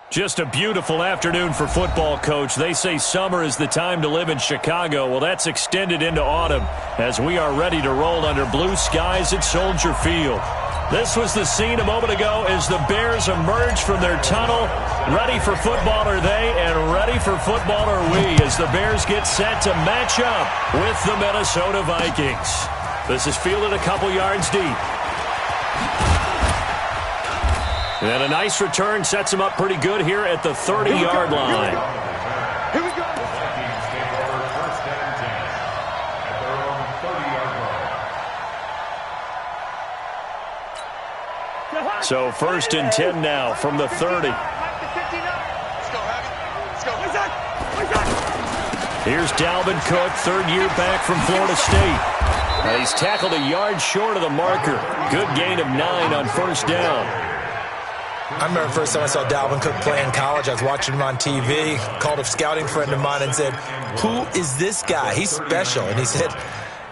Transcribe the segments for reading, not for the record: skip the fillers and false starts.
Just a beautiful afternoon for football, Coach. They say summer is the time to live in Chicago. Well, that's extended into autumn as we are ready to roll under blue skies at Soldier Field. This was the scene a moment ago as the Bears emerged from their tunnel. Ready for football are they, and ready for football are we as the Bears get set to match up with the Minnesota Vikings. This is fielded a couple yards deep. And a nice return sets him up pretty good here at the 30-yard line. Here we go. So 1st and 10 now from the 30. Here's Dalvin Cook, third-year back from Florida State. He's tackled a yard short of the marker. Good gain of 9 on first down. I remember the first time I saw Dalvin Cook play in college. I was watching him on TV, called a scouting friend of mine and said, "Who is this guy? He's special." And he said,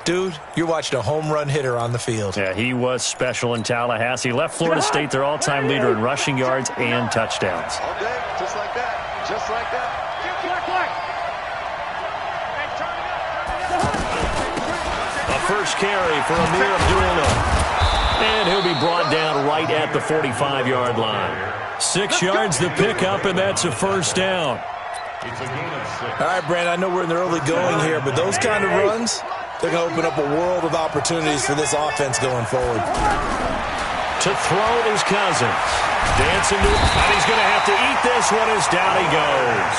"Dude, you're watching a home run hitter on the field." Yeah, he was special in Tallahassee. Left Florida State their all-time leader in rushing yards and touchdowns. All day, just like that. Just like that. A first carry for Amir Abdullah. And he'll be brought down right at the 45-yard line. 6 yards the pickup, and that's a first down. All right, Brandon, I know we're in the early going here, but those kind of runs, they're going to open up a world of opportunities for this offense going forward. To throw is Cousins. Dancing to it, and he's going to have to eat this one as down he goes.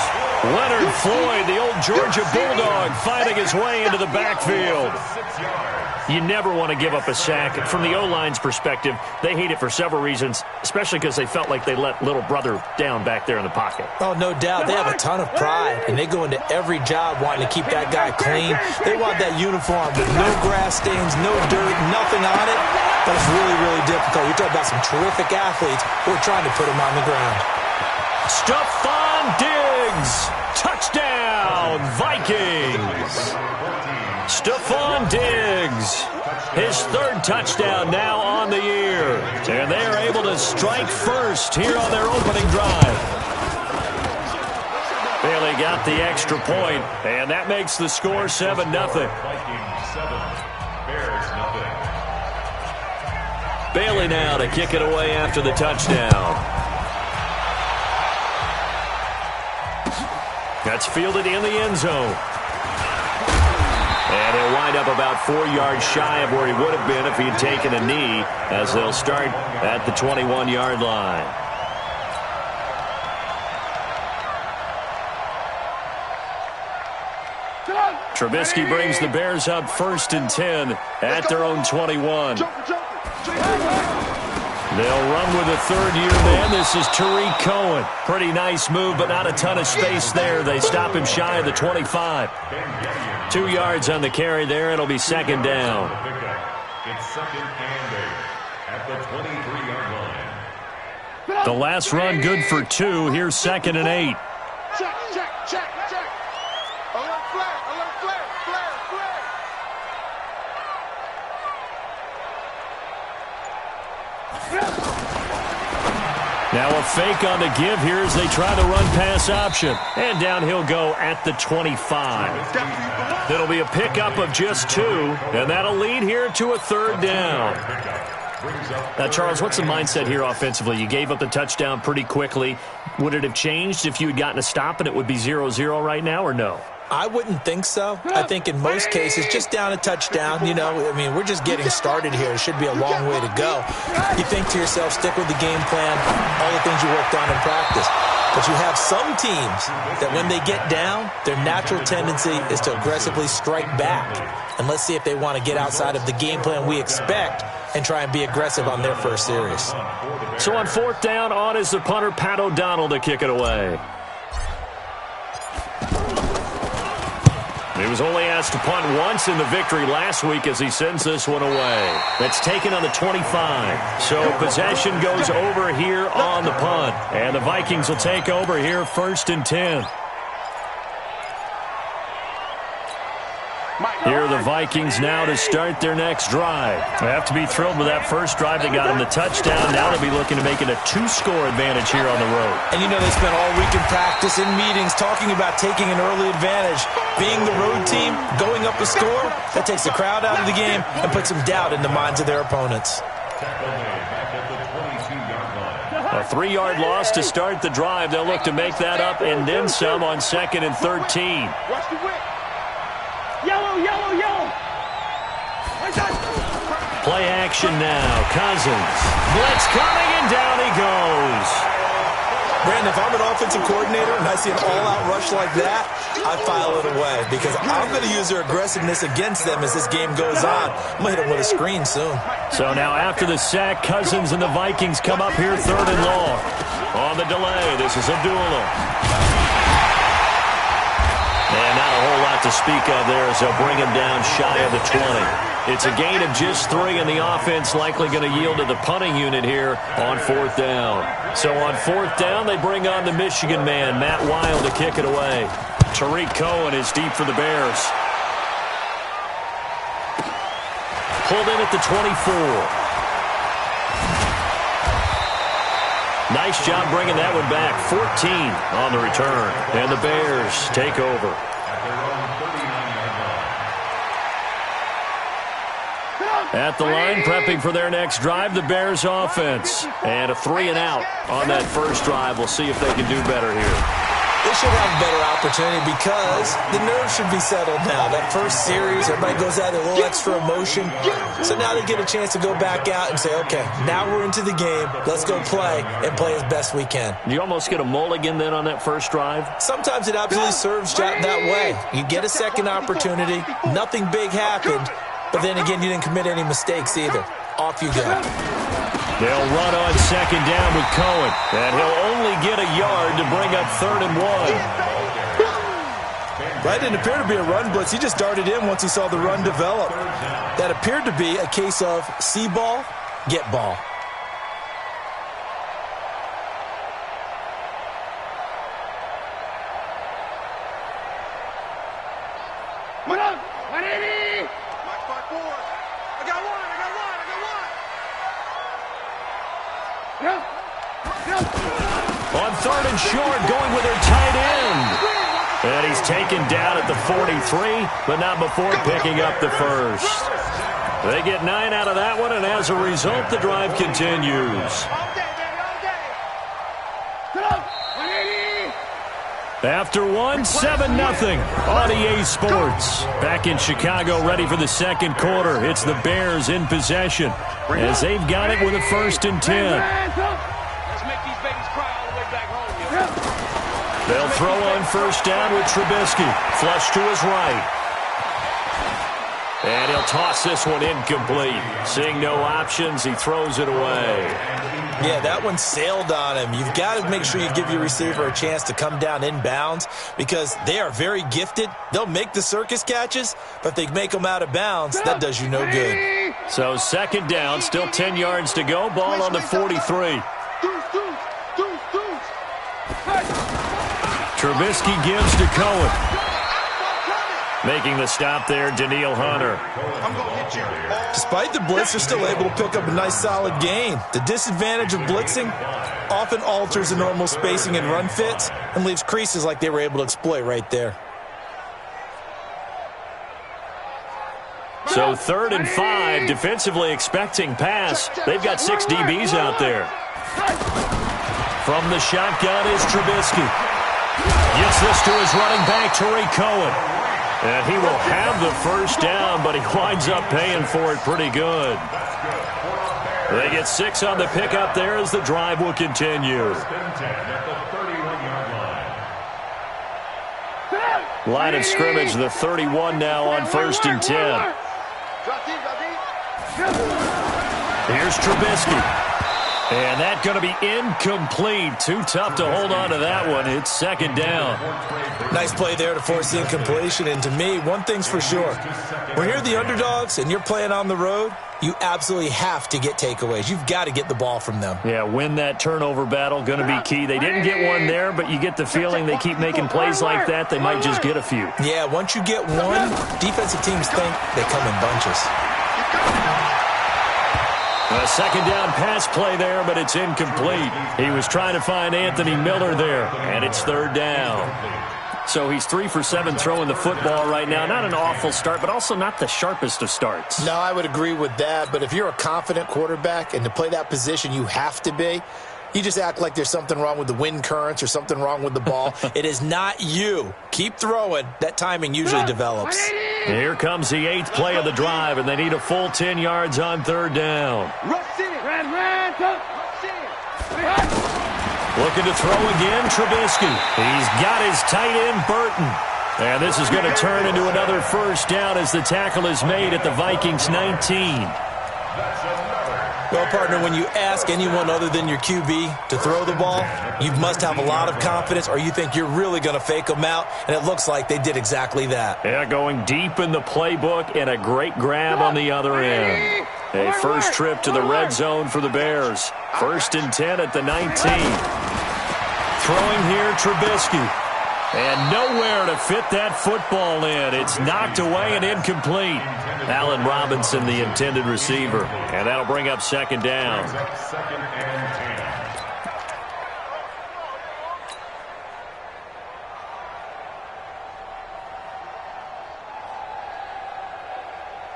Leonard Floyd, the old Georgia Bulldog, fighting his way into the backfield. You never want to give up a sack. From the O-line's perspective, they hate it for several reasons, especially because they felt like they let little brother down back there in the pocket. Oh, no doubt. They have a ton of pride, and they go into every job wanting to keep that guy clean. They want that uniform with no grass stains, no dirt, nothing on it. But it's really, really difficult. You're talking about some terrific athletes who are trying to put him on the ground. Stephon Diggs. Touchdown, Vikings. Stephon Diggs, his third touchdown now on the year. And they are able to strike first here on their opening drive. Bailey got the extra point, and that makes the score 7-0. Bailey now to kick it away after the touchdown. That's fielded in the end zone. And he'll wind up about 4 yards shy of where he would have been if he had taken a knee, as they'll start at the 21-yard line. Trubisky brings the Bears up 1st and 10 at their own 21. They'll run with a third-year man. This is Tariq Cohen. Pretty nice move, but not a ton of space there. They stop him shy of the 25. 2 yards on the carry there. It'll be 2nd down. It's 2nd and 8 at the 23-yard line. The last run good for 2. Here's 2nd and 8. Check. Alert flag. Now a fake on the give here as they try the run-pass option. And down he'll go at the 25. It'll be a pickup of just 2, and that'll lead here to a 3rd down. Now, Charles, what's the mindset here offensively? You gave up the touchdown pretty quickly. Would it have changed if you had gotten a stop and it would be 0-0 right now, or no? I wouldn't think so. I think in most cases, just down a touchdown, we're just getting started here. It should be a long way to go. You think to yourself, stick with the game plan, all the things you worked on in practice. But you have some teams that when they get down, their natural tendency is to aggressively strike back. And let's see if they want to get outside of the game plan we expect and try and be aggressive on their first series. So on 4th down, on is the punter, Pat O'Donnell, to kick it away. He was only asked to punt once in the victory last week as he sends this one away. That's taken on the 25. So possession goes over here on the punt. And the Vikings will take over here 1st and 10. Here are the Vikings now to start their next drive. They have to be thrilled with that first drive. They got them the touchdown. Now they'll be looking to make it a 2-score advantage here on the road. And you know they spent all week in practice, in meetings, talking about taking an early advantage. Being the road team, going up a score, that takes the crowd out of the game and puts some doubt in the minds of their opponents. A 3-yard loss to start the drive. They'll look to make that up and then some on 2nd and 13. Watch the whip. Yellow, yellow, yellow. Play action now. Cousins. Blitz coming, and down he goes. Brandon, if I'm an offensive coordinator and I see an all-out rush like that, I file it away because I'm going to use their aggressiveness against them as this game goes on. I'm going to hit them with a screen soon. So now after the sack, Cousins and the Vikings come up here 3rd and long. On the delay, this is Abdullah. And not a whole lot to speak of there as they'll bring him down shy of the 20. It's a gain of just 3, and the offense likely going to yield to the punting unit here on 4th down. So on 4th down, they bring on the Michigan man, Matt Wild, to kick it away. Tariq Cohen is deep for the Bears. Pulled in at the 24. Nice job bringing that one back. 14 on the return. And the Bears take over. At the line, prepping for their next drive, the Bears offense. And a 3-and-out on that first drive. We'll see if they can do better here. They should have a better opportunity because the nerves should be settled now. That first series, everybody goes out with a little extra emotion. So now they get a chance to go back out and say, okay, now we're into the game. Let's go play and play as best we can. You almost get a mulligan then on that first drive? Sometimes it absolutely serves that way. You get a second opportunity. Nothing big happened. But then again, you didn't commit any mistakes either. Off you go. They'll run on 2nd down with Cohen. And he'll only get a yard to bring up 3rd and 1. That didn't appear to be a run blitz. He just darted in once he saw the run develop. That appeared to be a case of see ball, get ball. What up? 180. Mike 5-4. I got one. On 3rd and short, going with their tight end. And he's taken down at the 43, but not before picking up the first. They get 9 out of that one, and as a result, the drive continues. After 1, 7-0 on EA Sports. Back in Chicago, ready for the 2nd quarter. It's the Bears in possession as they've got it with a 1st and 10. They'll throw on 1st down with Trubisky. Flush to his right. And he'll toss this one incomplete. Seeing no options, he throws it away. Yeah, that one sailed on him. You've got to make sure you give your receiver a chance to come down inbounds because they are very gifted. They'll make the circus catches, but if they make them out of bounds, that does you no good. So 2nd down, still 10 yards to go. Ball on the 43. Trubisky gives to Cohen. Making the stop there, Daniil Hunter. Despite the blitz, they're still able to pick up a nice solid gain. The disadvantage of blitzing often alters the normal spacing and run fits and leaves creases like they were able to exploit right there. So 3rd and 5, defensively expecting pass. They've got 6 DBs out there. From the shotgun is Trubisky. Gets this to his running back, Tariq Cohen. And he will have the 1st down, but he winds up paying for it pretty good. They get 6 on the pickup there as the drive will continue. Line of scrimmage, the 31 now on 1st and 10. Here's Trubisky. And that's going to be incomplete. Too tough to hold on to that one. It's second down. Nice play there to force the incompletion. And to me, one thing's for sure. When you're the underdogs and you're playing on the road, you absolutely have to get takeaways. You've got to get the ball from them. Yeah, win that turnover battle, going to be key. They didn't get one there, but you get the feeling they keep making plays like that, they might just get a few. Yeah, once you get one, defensive teams think they come in bunches. A second down pass play there, but it's incomplete. He was trying to find Anthony Miller there, and it's third down. So he's 3 for 7 throwing the football right now. Not an awful start, but also not the sharpest of starts. No, I would agree with that. But if you're a confident quarterback and to play that position you have to be, you just act like there's something wrong with the wind currents or something wrong with the ball. It is not you. Keep throwing. That timing usually develops. Here comes the 8th play of the drive, and they need a full 10 yards on third down. Looking to throw again, Trubisky. He's got his tight end, Burton. And this is going to turn into another first down as the tackle is made at the Vikings 19. Well, partner, when you ask anyone other than your QB to throw the ball, you must have a lot of confidence or you think you're really going to fake them out, and it looks like they did exactly that. Yeah, going deep in the playbook and a great grab on the other end. A first trip to the red zone for the Bears. 1st and 10 at the 19. Throwing here, Trubisky. And nowhere to fit that football in. It's knocked away and incomplete. Allen Robinson, the intended receiver. And that'll bring up second down. Second and 10.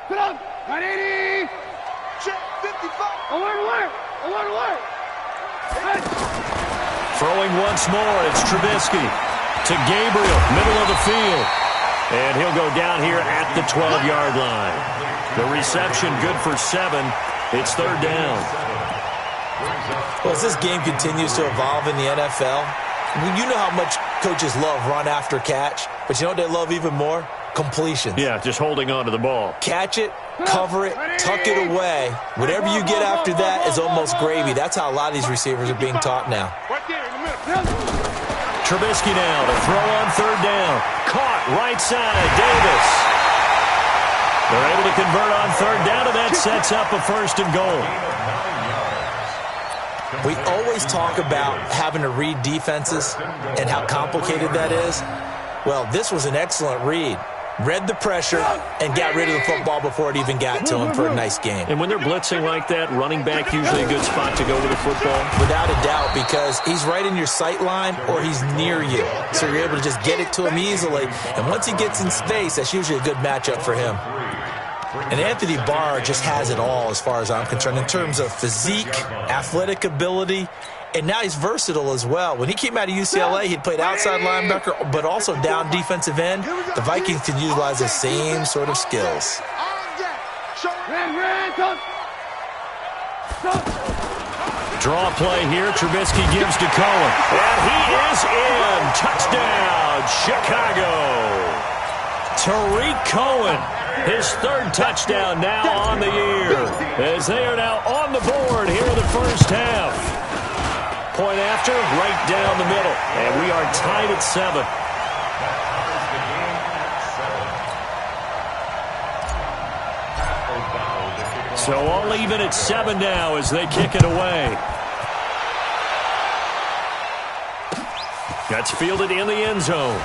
Put up. 180. Check 55. Alert. Throwing once more, it's Trubisky to Gabriel, middle of the field. And he'll go down here at the 12-yard line. The reception good for 7. It's third down. Well, as this game continues to evolve in the NFL, you know how much coaches love run after catch, but you know what they love even more? Completions. Yeah, just holding on to the ball. Catch it, cover it, tuck it away. Whatever you get after that is almost gravy. That's how a lot of these receivers are being taught now. Right there in the middle. Trubisky now to throw on third down. Caught right side, Davis. They're able to convert on third down, and that sets up a 1st and goal. We always talk about having to read defenses and how complicated that is. Well, this was an excellent read. Read the pressure and got rid of the football before it even got to him for a nice game. And when they're blitzing like that, running back usually a good spot to go with the football? Without a doubt, because he's right in your sight line or he's near you. So you're able to just get it to him easily. And once he gets in space, that's usually a good matchup for him. And Anthony Barr just has it all as far as I'm concerned in terms of physique, athletic ability, and now he's versatile as well. When he came out of UCLA, he played outside linebacker, but also down defensive end. The Vikings can utilize the same sort of skills. Draw play here. Trubisky gives to Cohen. And he is in. Touchdown, Chicago. Tariq Cohen, his 3rd touchdown now on the year. As they are now on the board here in the first half. Point after, right down the middle. And we are tied at 7. So all even at 7 now as they kick it away. That's fielded in the end zone.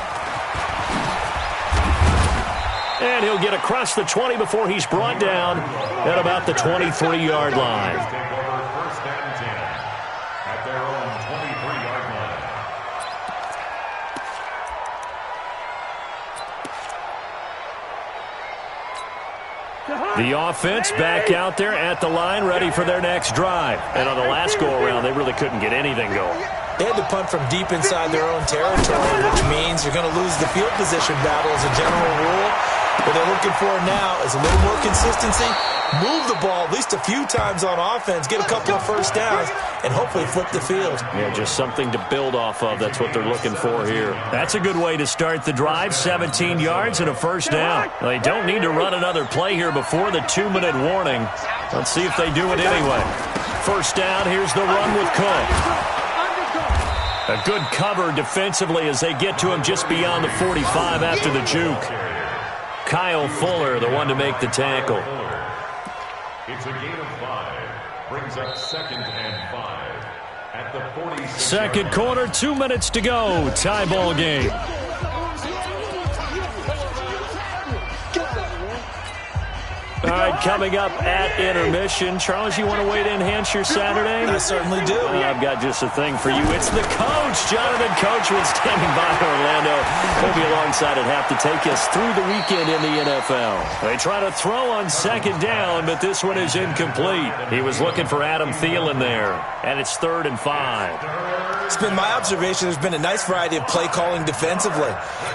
And he'll get across the 20 before he's brought down at about the 23-yard line. First and 10 at their own 23-yard line. The offense back out there at the line, ready for their next drive. And on the last go-around, they really couldn't get anything going. They had to punt from deep inside their own territory, which means you're going to lose the field position battle as a general rule. What they're looking for now is a little more consistency, move the ball at least a few times on offense, get a couple of first downs, and hopefully flip the field. Yeah, just something to build off of. That's what they're looking for here. That's a good way to start the drive, 17 yards and a first down. They don't need to run another play here before the 2-minute warning. Let's see if they do it anyway. first down. Here's the run with Cook. A good cover defensively as they get to him just beyond the 45 after the juke. Kyle Fuller, the one to make the tackle. It's a gain of 5. Brings up 2nd and 5 at the 46. Second quarter, 2 minutes to go. Tie ball game. All right, coming up at intermission. Charles, you want to wait to enhance your Saturday? I certainly do. I've got just a thing for you. It's the coach, Jonathan Coachman, standing by Orlando. He'll be alongside at half to take us through the weekend in the NFL. They try to throw on second down, but this one is incomplete. He was looking for Adam Thielen there, and it's 3rd and 5. It's been my observation there's been a nice variety of play calling defensively.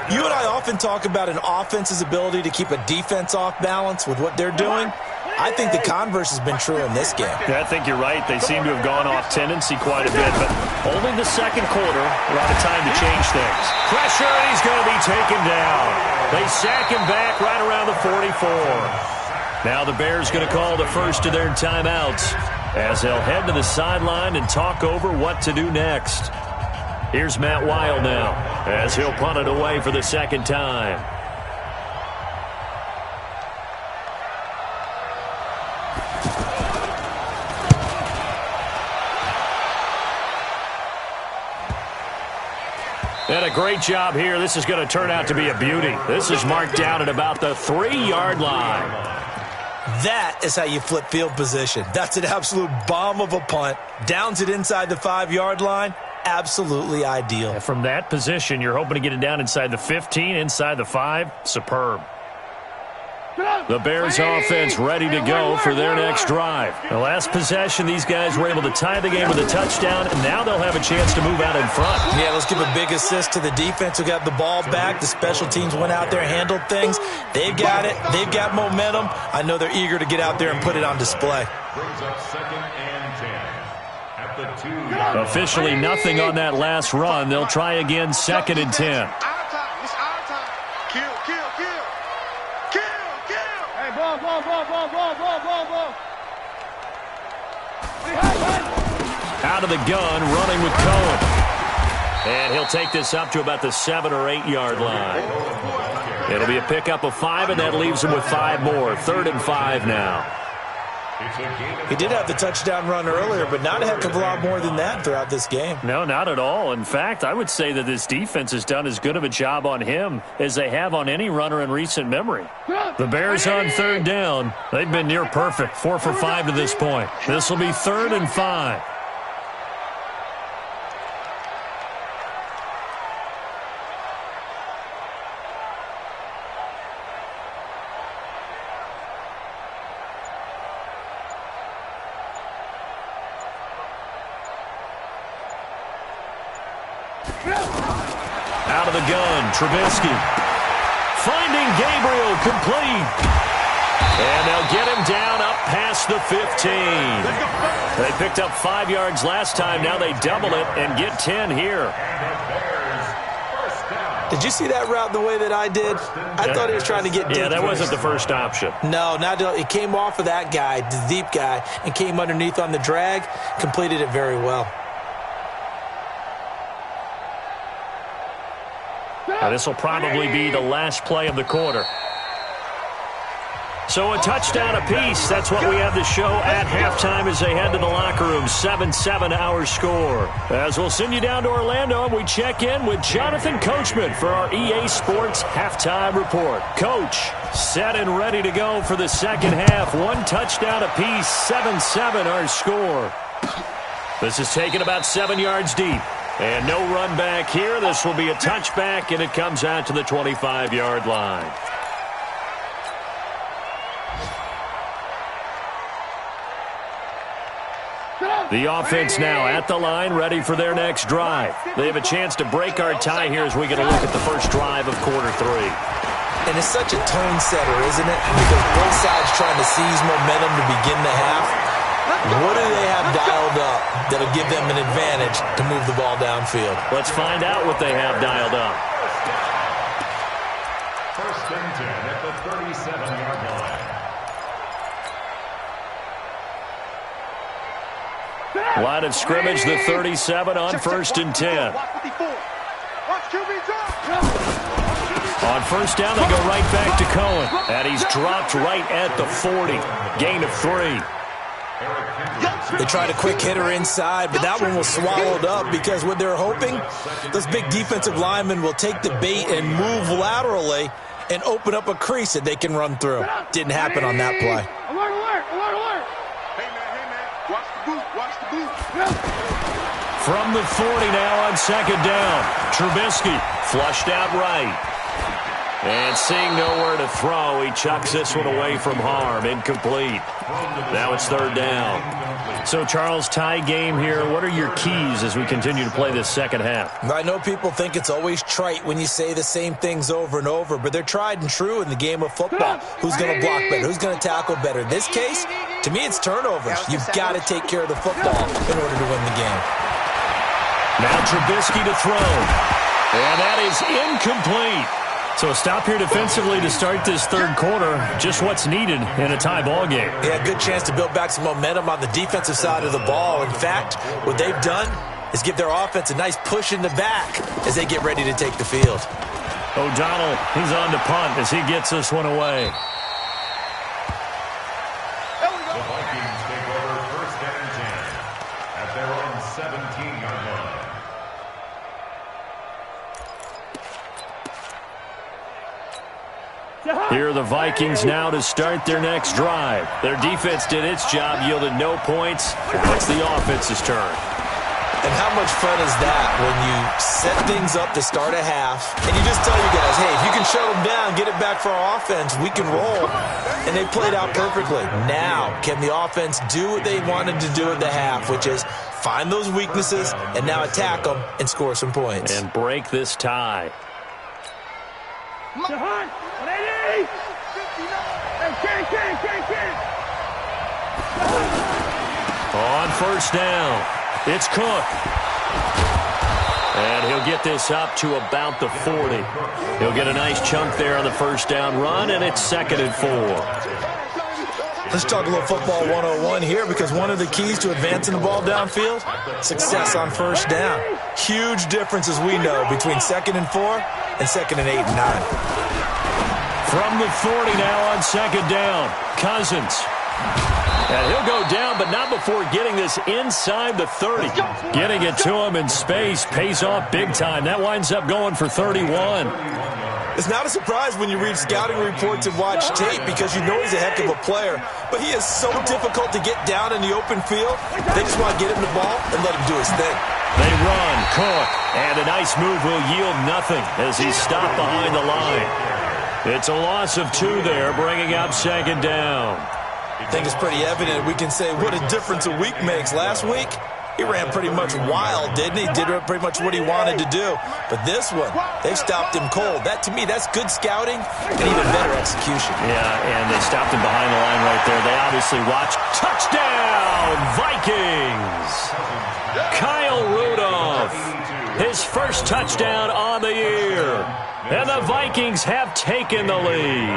You and I often talk about an offense's ability to keep a defense off balance with what they're doing. I think the converse has been true in this game. Yeah, I think you're right. They seem to have gone off tendency quite a bit, but only the second quarter. A lot of time to change things. Pressure, and he's going to be taken down. They sack him back right around the 44. Now the Bears going to call the first of their timeouts as they'll head to the sideline and talk over what to do next. Here's Matt Weil now as he'll punt it away for the second time. And a great job here. This is going to turn out to be a beauty. This is marked down at about the 3-yard line. That is how you flip field position. That's an absolute bomb of a punt. Downs it inside the 5-yard line. Absolutely ideal. And from that position, you're hoping to get it down inside the 15, inside the 5. Superb. The Bears offense ready to go for their next drive. The last possession, these guys were able to tie the game with a touchdown, and now they'll have a chance to move out in front. Yeah, let's give a big assist to the defense who got the ball back. The special teams went out there, handled things. They've got it. They've got momentum. I know they're eager to get out there and put it on display. Brings up 2nd and 10 at the 2-yard line. Officially nothing on that last run. They'll try again 2nd and 10. Our time. It's our time. Kill, kill, kill. Hey, ball. Out of the gun, running with Cohen. And he'll take this up to about the 7 or 8 yard line. It'll be a pickup of 5, and that leaves him with 5 more. 3rd and 5 now. He did have the touchdown run earlier, but not a heck of a lot more than that throughout this game. No, not at all. In fact, I would say that this defense has done as good of a job on him as they have on any runner in recent memory. The Bears on 3rd down. They've been near perfect, 4 for 5 to this point. This will be 3rd and 5. Out of the gun, Trubisky. Finding Gabriel, complete. And they'll get him down up past the 15. They picked up 5 yards last time. Now they double it and get 10 here. Did you see that route the way that I did? I thought he was trying to get deep. Yeah, that wasn't the first option. No, it came off of that guy, the deep guy, and came underneath on the drag. Completed it very well. Now, this will probably be the last play of the quarter. So a touchdown apiece. That's what we have to show at halftime as they head to the locker room. 7-7 our score. As we'll send you down to Orlando, and we check in with Jonathan Coachman for our EA Sports Halftime Report. Coach, set and ready to go for the second half. 1 touchdown apiece. 7-7 our score. This is taken about 7 yards deep. And no run back here. This will be a touchback, and it comes out to the 25-yard line. The offense now at the line, ready for their next drive. They have a chance to break our tie here as we get a look at the first drive of quarter 3. And it's such a tone setter, isn't it? Because both sides trying to seize momentum to begin the half. What do they have dialed up that'll give them an advantage to move the ball downfield? Let's find out what they have dialed up. 1st and 10 at the 37-yard line. Line of scrimmage, the 37 on 1st and 10. On 1st down, they go right back to Cohen. And he's dropped right at the 40. Gain of 3. They tried a quick hitter inside, but that one was swallowed up because what they're hoping, those big defensive linemen will take the bait and move laterally and open up a crease that they can run through. Didn't happen on that play. Alert, alert, alert, alert. Hey, man, watch the boot, watch the boot. From the 40 now on 2nd down. Trubisky flushed out right. And seeing nowhere to throw, he chucks this one away from harm. Incomplete. Now it's 3rd down. So, Charles, tie game here. What are your keys as we continue to play this second half? I know people think it's always trite when you say the same things over and over, but they're tried and true in the game of football. Who's going to block better? Who's going to tackle better? In this case, to me, it's turnovers. You've got to take care of the football in order to win the game. Now Trubisky to throw. And that is incomplete. So a stop here defensively to start this 3rd quarter. Just what's needed in a tie ball game. Yeah, good chance to build back some momentum on the defensive side of the ball. In fact, what they've done is give their offense a nice push in the back as they get ready to take the field. O'Donnell, he's on to punt as he gets this one away. The Vikings take over 1st and 10 at their own 17-yard line. Here are the Vikings now to start their next drive. Their defense did its job, yielded no points. Now it's the offense's turn. And how much fun is that when you set things up to start a half and you just tell your guys, hey, if you can shut them down, get it back for our offense, we can roll. And they played out perfectly. Now, can the offense do what they wanted to do at the half, which is find those weaknesses and now attack them and score some points. And break this tie. Shahan, 180. Hey, Ken. On 1st down, it's Cook. And he'll get this up to about the 40. He'll get a nice chunk there on the 1st down run, and it's 2nd and 4. Let's talk a little football 101 here, because one of the keys to advancing the ball downfield, success on 1st down. Huge difference, as we know, between 2nd and 4 and 2nd and 8 and 9. From the 40 now on 2nd down, Cousins. And he'll go down, but not before getting this inside the 30. Getting it to him in space pays off big time. That winds up going for 31. It's not a surprise when you read scouting reports and watch tape, because you know he's a heck of a player. But he is so difficult to get down in the open field. They just want to get him the ball and let him do his thing. They run, Cook, and a nice move will yield nothing as he's stopped behind the line. It's a loss of 2 there, bringing up 2nd down. I think it's pretty evident. We can say what a difference a week makes. Last week, he ran pretty much wild, didn't he? Did pretty much what he wanted to do. But this one, they stopped him cold. That, to me, that's good scouting and even better execution. Yeah, and they stopped him behind the line right there. They obviously watched. Touchdown, Vikings! Kyle Rudolph, his first touchdown on the year. And the Vikings have taken the lead.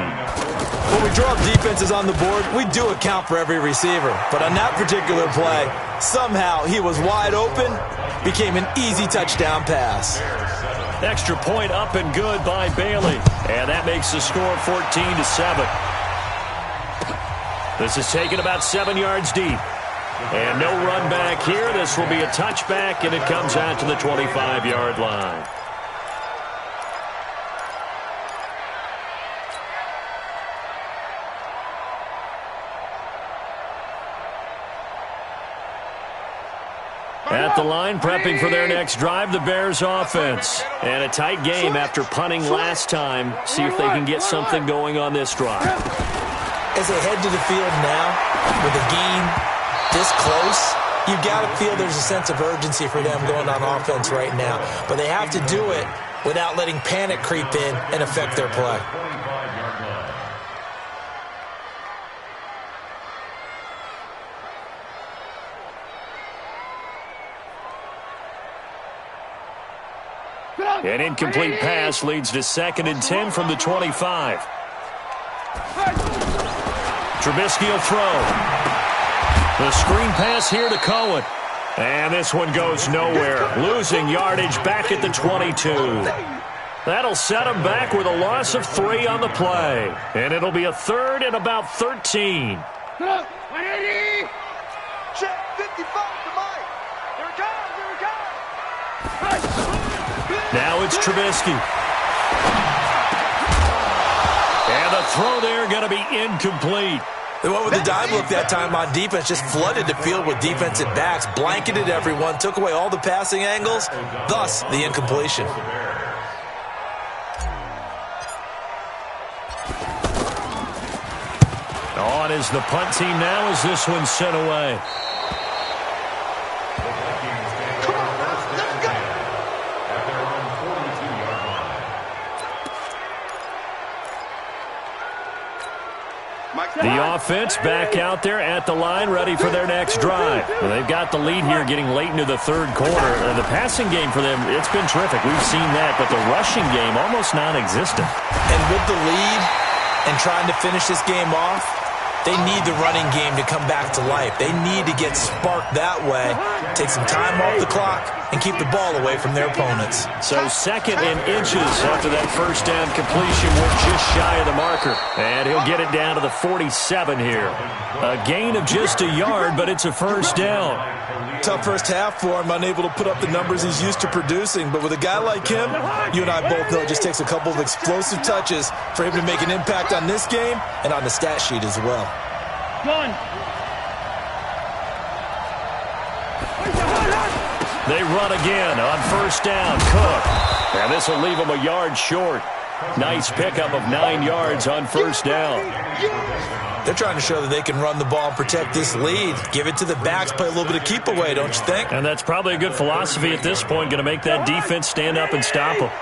When we draw defenses on the board, we do account for every receiver. But on that particular play, somehow he was wide open, became an easy touchdown pass. Extra point up and good by Bailey. And that makes the score 14-7. This is taken about 7 yards deep. And no run back here. This will be a touchback, and it comes out to the 25-yard line. At the line, prepping for their next drive, the Bears offense. And a tight game after punting last time. See if they can get something going on this drive. As they head to the field now, with a game this close, you've got to feel there's a sense of urgency for them going on offense right now. But they have to do it without letting panic creep in and affect their play. An incomplete pass leads to 2nd and 10 from the 25. Trubisky will throw. The screen pass here to Cohen. And this one goes nowhere. Losing yardage back at the 22. That'll set them back with a loss of 3 on the play. And it'll be a 3rd and about 13. 180. Check 55 to Mike. Here it comes. Here it comes. Now it's Trubisky. And the throw there going to be incomplete. They went with the dime look that time on defense, just flooded the field with defensive backs, blanketed everyone, took away all the passing angles, thus the incompletion. On is the punt team now as this one's sent away. The offense back out there at the line, ready for their next drive. Well, they've got the lead here getting late into the 3rd quarter. The passing game for them, it's been terrific. We've seen that, but the rushing game almost non-existent. And with the lead and trying to finish this game off, they need the running game to come back to life. They need to get sparked that way, take some time off the clock, and keep the ball away from their opponents. So 2nd and inches after that first down completion. We're just shy of the marker. And he'll get it down to the 47 here. A gain of just a yard, but it's a first down. Tough first half for him, unable to put up the numbers he's used to producing. But with a guy like him, you and I both know it just takes a couple of explosive touches for him to make an impact on this game and on the stat sheet as well. One. They run again on first down. Cook. And this will leave them a yard short. Nice pickup of 9 yards on first down. They're trying to show that they can run the ball and protect this lead. Give it to the backs, play a little bit of keep away, don't you think? And that's probably a good philosophy at this point, going to make that defense stand up and stop them. Hey,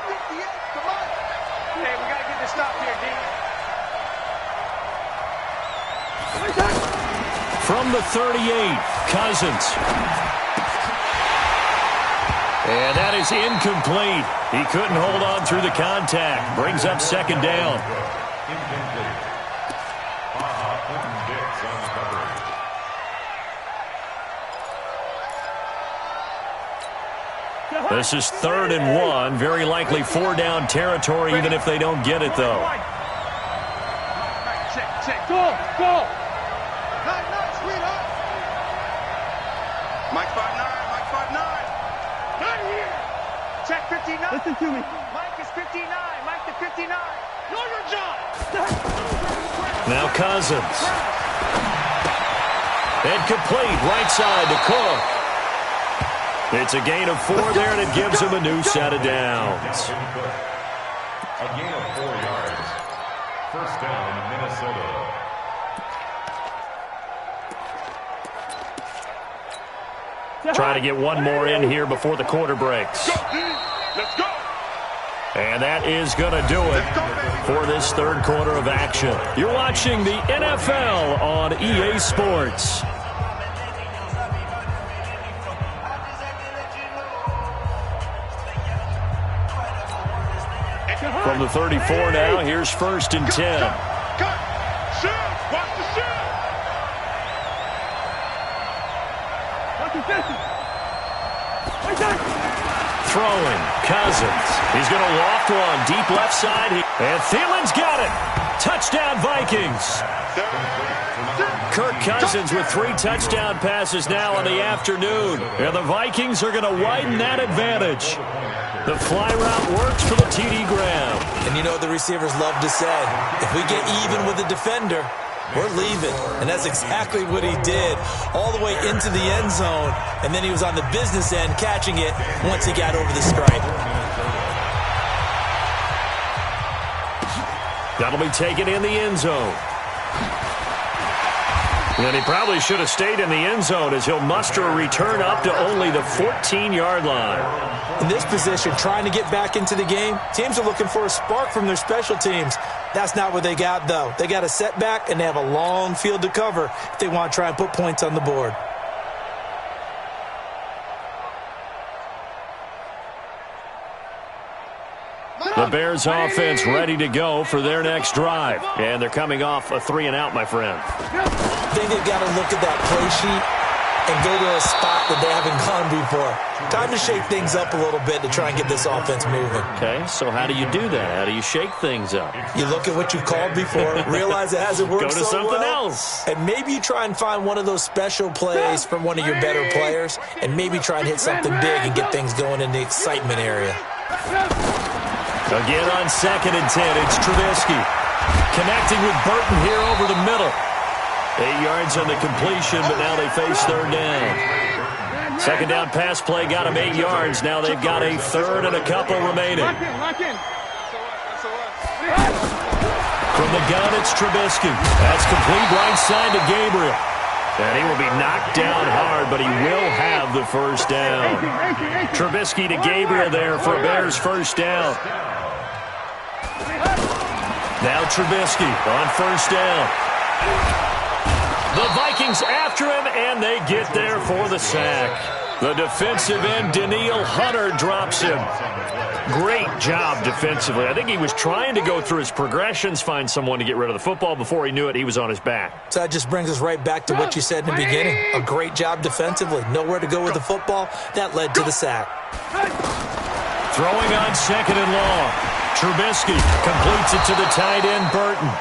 we got to get this stop here, D. From the 38, Cousins. And that is incomplete. He couldn't hold on through the contact. Brings up 2nd down. This is 3rd and 1. Very likely 4-down territory, even if they don't get it, though. Check. Go. Nice, sweetheart. Mike 5'9", Mike 5'9". Not here. Check 59. Listen to me. Mike is 59. Mike the 59. Know your job. Now Cousins. And complete, right side to Cook. It's a gain of 4 there, and it gives him a new set of downs. A gain of 4 yards. First down, Minnesota. Trying to get one more in here before the quarter breaks. Let's go. And that is going to do it for this 3rd quarter of action. You're watching the NFL on EA Sports. From the 34 now, here's 1st and 10. Cut. Shoot. Watch the shoot. Throwing, Cousins. He's going to loft one deep left side. And Thielen's got it. Touchdown, Vikings. Kirk Cousins with 3 touchdown passes now in the afternoon. And the Vikings are going to widen that advantage. The fly route works for the TD Graham. And you know what the receivers love to say? If we get even with the defender, we're leaving. And that's exactly what he did, all the way into the end zone. And then he was on the business end catching it once he got over the stripe. That'll be taken in the end zone. And he probably should have stayed in the end zone as he'll muster a return up to only the 14-yard line. In this position, trying to get back into the game, teams are looking for a spark from their special teams. That's not what they got, though. They got a setback, and they have a long field to cover if they want to try and put points on the board. The Bears offense ready to go for their next drive. And they're coming off a 3-and-out, my friend. I think they've got to look at that play sheet and go to a spot that they haven't gone before. Time to shake things up a little bit to try and get this offense moving. Okay, so how do you do that? How do you shake things up? You look at what you've called before, realize it hasn't worked Go to so something well, else. and maybe you try and find one of those special plays from one of your better players, and maybe try and hit something big and get things going in the excitement area. Again on 2nd and 10, it's Trubisky. Connecting with Burton here over the middle. 8 yards on the completion, but now they face 3rd down. 2nd down pass play got them 8 yards. Now they've got a 3rd and a couple remaining. Lock in. From the gun, it's Trubisky. That's complete right side to Gabriel. And he will be knocked down hard, but he will have the first down. Trubisky to Gabriel there for a Bears first down. Now Trubisky on 1st down. The Vikings after him, and they get there for the sack. The defensive end, Danielle Hunter, drops him. Great job defensively. I think he was trying to go through his progressions, find someone to get rid of the football. Before he knew it, he was on his back. So that just brings us right back to what you said in the beginning. A great job defensively. Nowhere to go with the football. That led to the sack. Throwing on 2nd and long. Trubisky completes it to the tight end, Burton.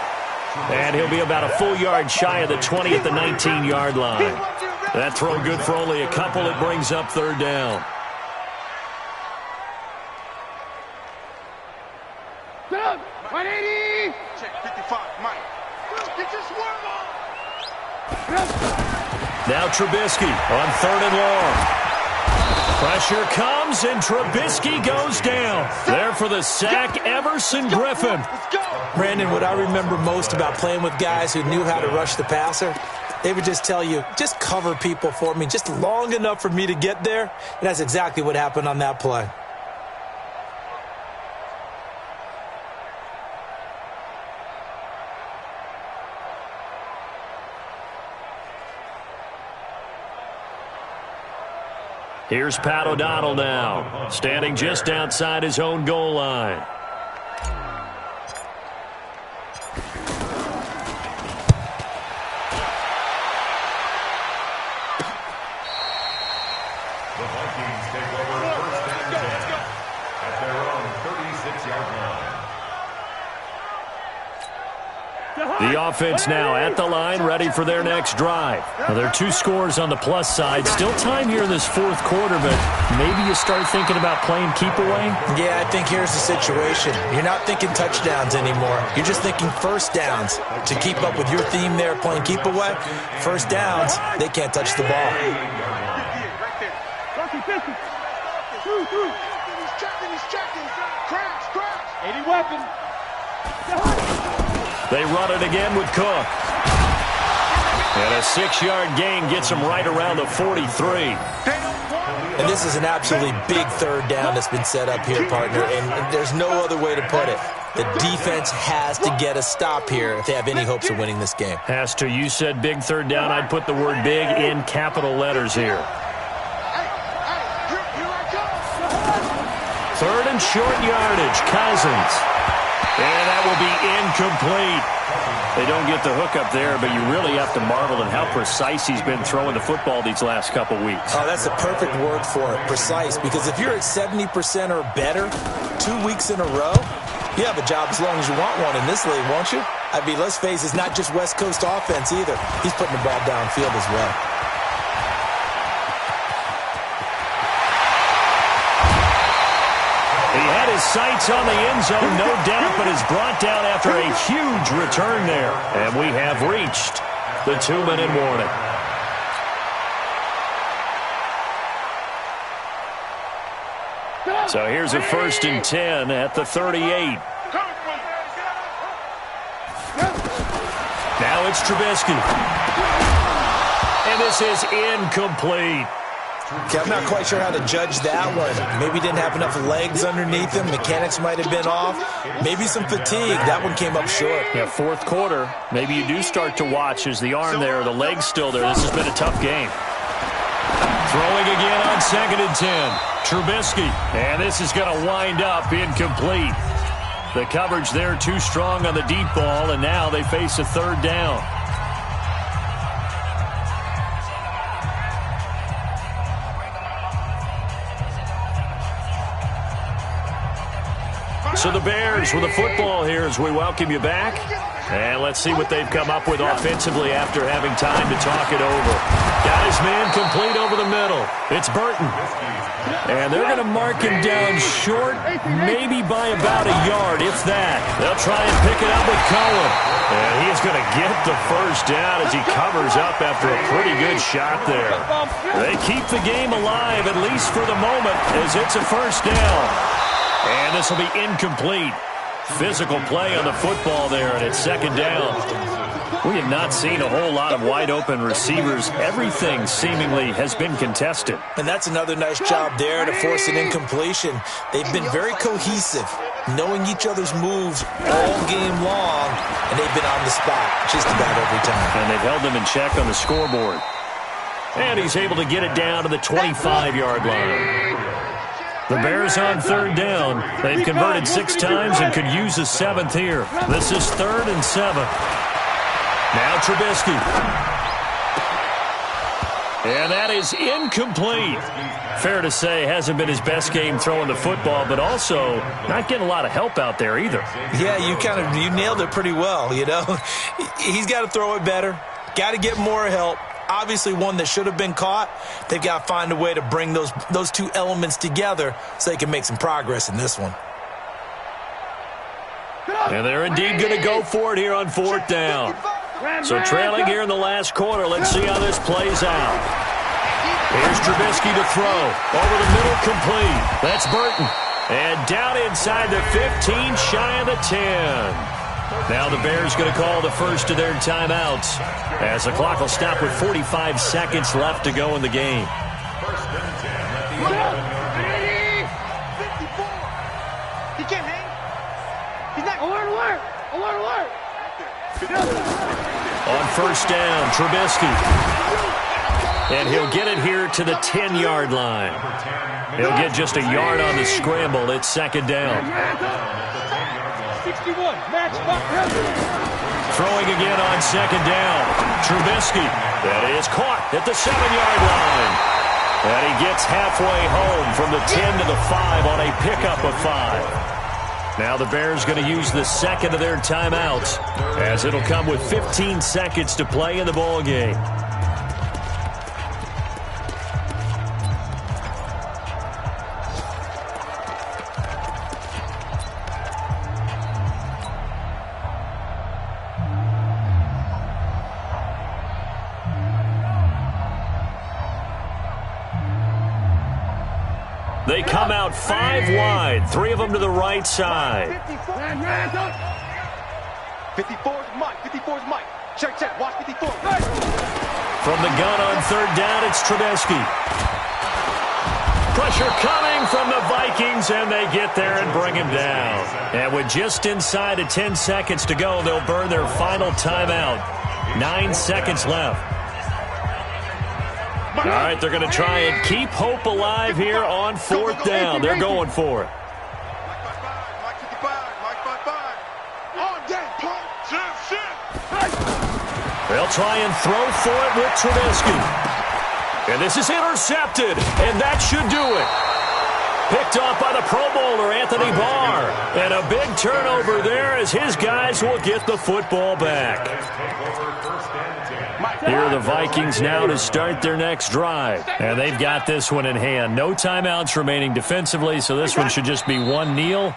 And he'll be about a full yard shy of the 20 at the 19-yard line. That throw good for only a couple. It brings up 3rd down. Stop. 180. Check 55, Mike. Get your swerve on. Now Trubisky on 3rd and long. Pressure comes, and Trubisky goes down. There for the sack, Everson Griffin. Let's go. Brandon, what I remember most about playing with guys who knew how to rush the passer, they would just tell you, just cover people for me, just long enough for me to get there. And that's exactly what happened on that play. Here's Pat O'Donnell now, standing just outside his own goal line. The Vikings take over 1st and 10 at their own 36-yard line. The offense now at the line, ready for their next drive. Now, there are 2 scores on the plus side. Still time here in this 4th quarter, but maybe you start thinking about playing keep away? Yeah, I think here's the situation. You're not thinking touchdowns anymore. You're just thinking first downs. To keep up with your theme there, playing keep away, first downs, they can't touch the ball. Rocky 50. He's checking. Crash. 80 weapon. They run it again with Cook. And a 6-yard gain gets him right around the 43. And this is an absolutely big 3rd down that's been set up here, partner, and there's no other way to put it. The defense has to get a stop here if they have any hopes of winning this game. Has to. You said big 3rd down. I'd put the word big in capital letters here. 3rd and short yardage, Cousins. And that will be incomplete. They don't get the hook up there, but you really have to marvel at how precise he's been throwing the football these last couple weeks. Oh, that's the perfect word for it, precise. Because if you're at 70% or better 2 weeks in a row, you have a job as long as you want one in this league, won't you? I mean, let's face it, it's not just West Coast offense either. He's putting the ball downfield as well. He had his sights on the end zone, no doubt, but is brought down after a huge return there. And we have reached the 2-minute warning. So here's a 1st and 10 at the 38. Now it's Trubisky. And this is incomplete. Okay, I'm not quite sure how to judge that one. Maybe didn't have enough legs underneath him. Mechanics might have been off. Maybe some fatigue. That one came up short. Yeah, 4th quarter. Maybe you do start to watch. Is the arm there, the leg's still there. This has been a tough game. Throwing again on 2nd and 10. Trubisky. And this is going to wind up incomplete. The coverage there too strong on the deep ball, and now they face a 3rd down. So the Bears with the football here as we welcome you back. And let's see what they've come up with offensively after having time to talk it over. Got his man complete over the middle. It's Burton. And they're going to mark him down short, maybe by about a yard, if that. They'll try and pick it up with Cohen. And he is going to get the first down as he covers up after a pretty good shot there. They keep the game alive, at least for the moment, as it's a first down. And this will be incomplete. Physical play on the football there, and it's second down. We have not seen a whole lot of wide-open receivers. Everything seemingly has been contested. And that's another nice job there to force an incompletion. They've been very cohesive, knowing each other's moves all game long, and they've been on the spot just about every time. And they've held them in check on the scoreboard. And he's able to get it down to the 25-yard line. The Bears on third down. They've converted 6 times and could use a 7th here. This is 3rd and 7. Now Trubisky. And that is incomplete. Fair to say, hasn't been his best game throwing the football, but also not getting a lot of help out there either. Yeah, you nailed it pretty well, you know. He's got to throw it better. Got to get more help. Obviously one that should have been caught. They've got to find a way to bring those two elements together so they can make some progress in this one. And they're indeed going to go for it here on 4th down. So trailing here in the last quarter. Let's see how this plays out. Here's Trubisky to throw. Over the middle, complete. That's Burton. And down inside the 15, shy of the 10. Now the Bears going to call the first of their timeouts as the clock will stop with 45 seconds left to go in the game. He can't hang. He's not. Alert! On first down, Trubisky. And he'll get it here to the 10-yard line. He'll get just a yard on the scramble. It's second down. 61, match back. Throwing again on second down. Trubisky. That is caught at the 7-yard line. And he gets halfway home from the 10 to the 5 on a pickup of 5. Now the Bears going to use the second of their timeouts as it'll come with 15 seconds to play in the ball game. They come out 5 wide, 3 of them to the right side. 54's Mike. 54's Mike. Check. Watch 54. From the gun on third down, it's Trubisky. Pressure coming from the Vikings, and they get there and bring him down. And with just inside of 10 seconds to go, they'll burn their final timeout. 9 seconds left. All right, they're going to try and keep hope alive here on 4th down. They're going for it. Mike 55. On game, point, shift. They'll try and throw for it with Trubisky. And this is intercepted, and that should do it. Picked off by the Pro Bowler, Anthony Barr. And a big turnover there as his guys will get the football back. Here are the Vikings now to start their next drive. And they've got this one in hand. No timeouts remaining defensively, so this one should just be one kneel.